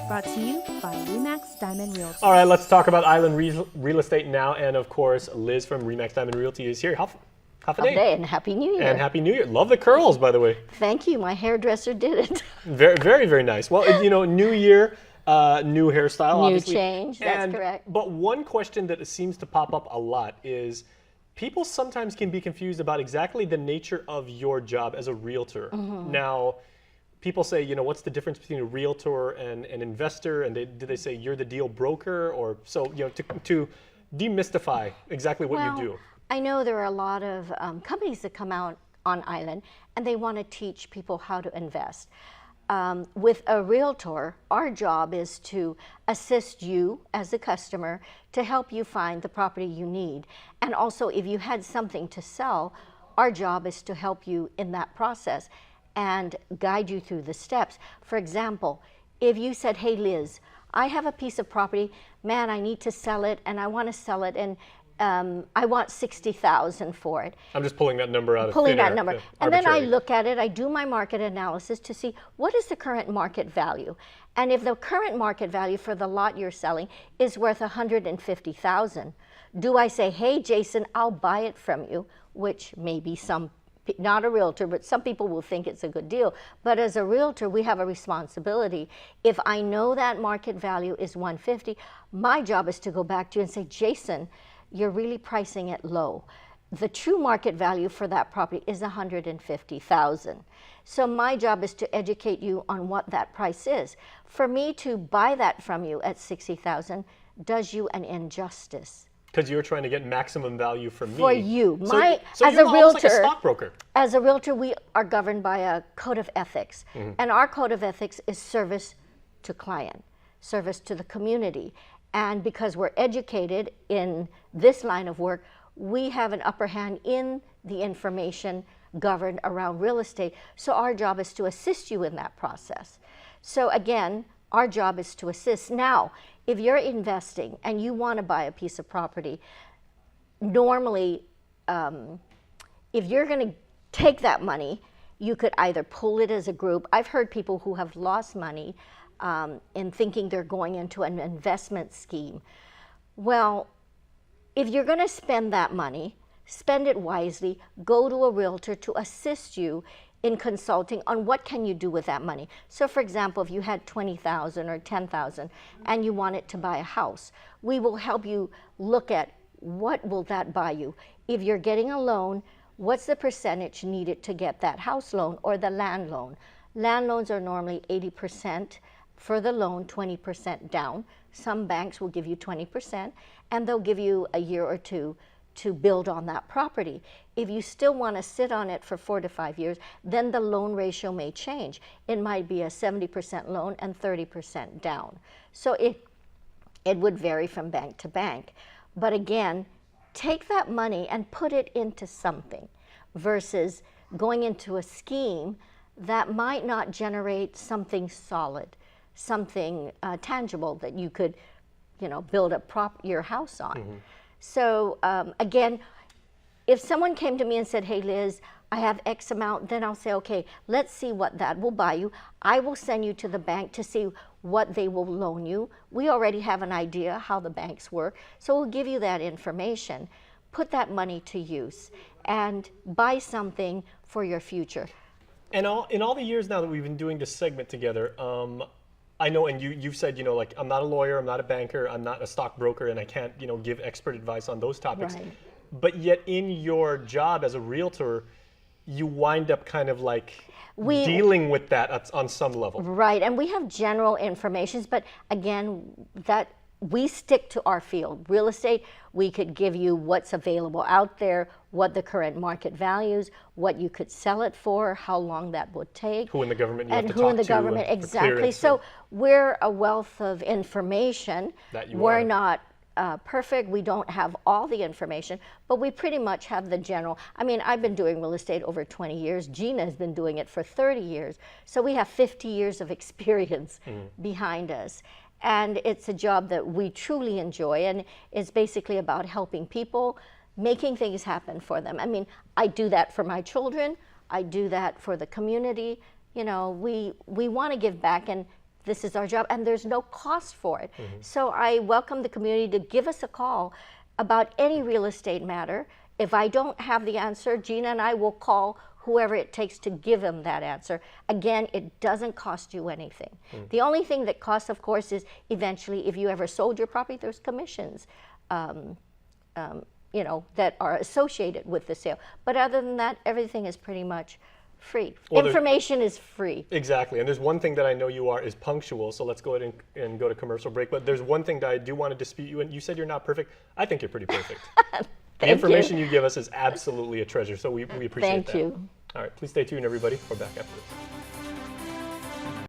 Brought to you by Remax Diamond Realty. All right, let's talk about Island Real Estate now. And of course, Liz from Remax Diamond Realty is here. Half a day. And Happy New Year. And Happy New Year. Love the curls, by the way. Thank you. My hairdresser did it. Very, very, very nice. Well, you know, new year, new hairstyle, New obviously. change, that's correct. But one question that seems to pop up a lot is people sometimes can be confused about exactly the nature of your job as a realtor. Now, people say, you know, what's the difference between a realtor and an investor? And do they say you're the deal broker? Or so, you know, to demystify exactly what you do. I know there are a lot of companies that come out on Island and they want to teach people how to invest. With a realtor, our job is to assist you as a customer to help you find the property you need. And also, if you had something to sell, our job is to help you in that process and guide you through the steps. For example, if you said, hey Liz, I have a piece of property, man, I need to sell it and I want to sell it and I want $60,000 for it. I'm just pulling that number out of Pulling thin air, that number. And then I look at it, I do my market analysis to see what is the current market value. And if the current market value for the lot you're selling is worth $150,000, do I say, hey Jason, I'll buy it from you, which maybe not a realtor, but some people will think it's a good deal. But as a realtor, we have a responsibility. If I know that market value is $150,000, my job is to go back to you and say, Jason, you're really pricing it low. The true market value for that property is $150,000. So my job is to educate you on what that price is. For me to buy that from you at $60,000 does you an injustice. Because you're trying to get maximum value from me. For you. So as you're a realtor, like a stockbroker. As a realtor, we are governed by a code of ethics. And our code of ethics is service to client, service to the community. And because we're educated in this line of work, we have an upper hand in the information governed around real estate. So our job is to assist you in that process. So again, our job is to assist. Now, if you're investing and you want to buy a piece of property, normally, if you're going to take that money, you could either pull it as a group. I've heard people who have lost money in thinking they're going into an investment scheme. Well, if you're going to spend that money, spend it wisely, go to a realtor to assist you in consulting on what can you do with that money. So for example, if you had $20,000 or $10,000 and you wanted to buy a house, we will help you look at what will that buy you. If you're getting a loan, what's the percentage needed to get that house loan or the land loan? Land loans are normally 80% for the loan, 20% down. Some banks will give you 20% and they'll give you a year or two to build on that property. If you still want to sit on it for 4 to 5 years, then the loan ratio may change. It might be a 70% loan and 30% down. So it would vary from bank to bank. But again, take that money and put it into something versus going into a scheme that might not generate something solid, something tangible that you could, you know, build your house on. So again, if someone came to me and said, hey Liz, I have X amount, then I'll say, okay, let's see what that will buy you. I will send you to the bank to see what they will loan you. We already have an idea how the banks work, so we'll give you that information. Put that money to use and buy something for your future. And in all the years now that we've been doing this segment together, I know, and you've said, you know, like, I'm not a lawyer, I'm not a banker, I'm not a stockbroker, and I can't, you know, give expert advice on those topics. Right. But yet in your job as a realtor, you wind up kind of like dealing with that on some level. Right, and we have general information, but again, that we stick to our field. Real estate, we could give you what's available out there, what the current market values, what you could sell it for, how long that would take. Who in the government you have to who talk in the to government, for exactly. So we're a wealth of information. We're not perfect. We don't have all the information, but we pretty much have the general. I mean, I've been doing real estate over 20 years. Gina has been doing it for 30 years. So we have 50 years of experience behind us. And it's a job that we truly enjoy, and it's basically about helping people, making things happen for them. I mean, I do that for my children. I do that for the community. You know, we want to give back, and this is our job, and there's no cost for it. So I welcome the community to give us a call about any real estate matter. If I don't have the answer, Gina and I will call whoever it takes to give them that answer. Again, it doesn't cost you anything. The only thing that costs, of course, is eventually if you ever sold your property, there's commissions, you know, that are associated with the sale. But other than that, everything is pretty much free. Well, Information is free. Exactly, and there's one thing that I know you are is punctual, so let's go ahead and go to commercial break. But there's one thing that I do want to dispute you, and you said you're not perfect. I think you're pretty perfect. The information you give us is absolutely a treasure, so we appreciate that. Thank you. All right, please stay tuned, everybody. We're back after this.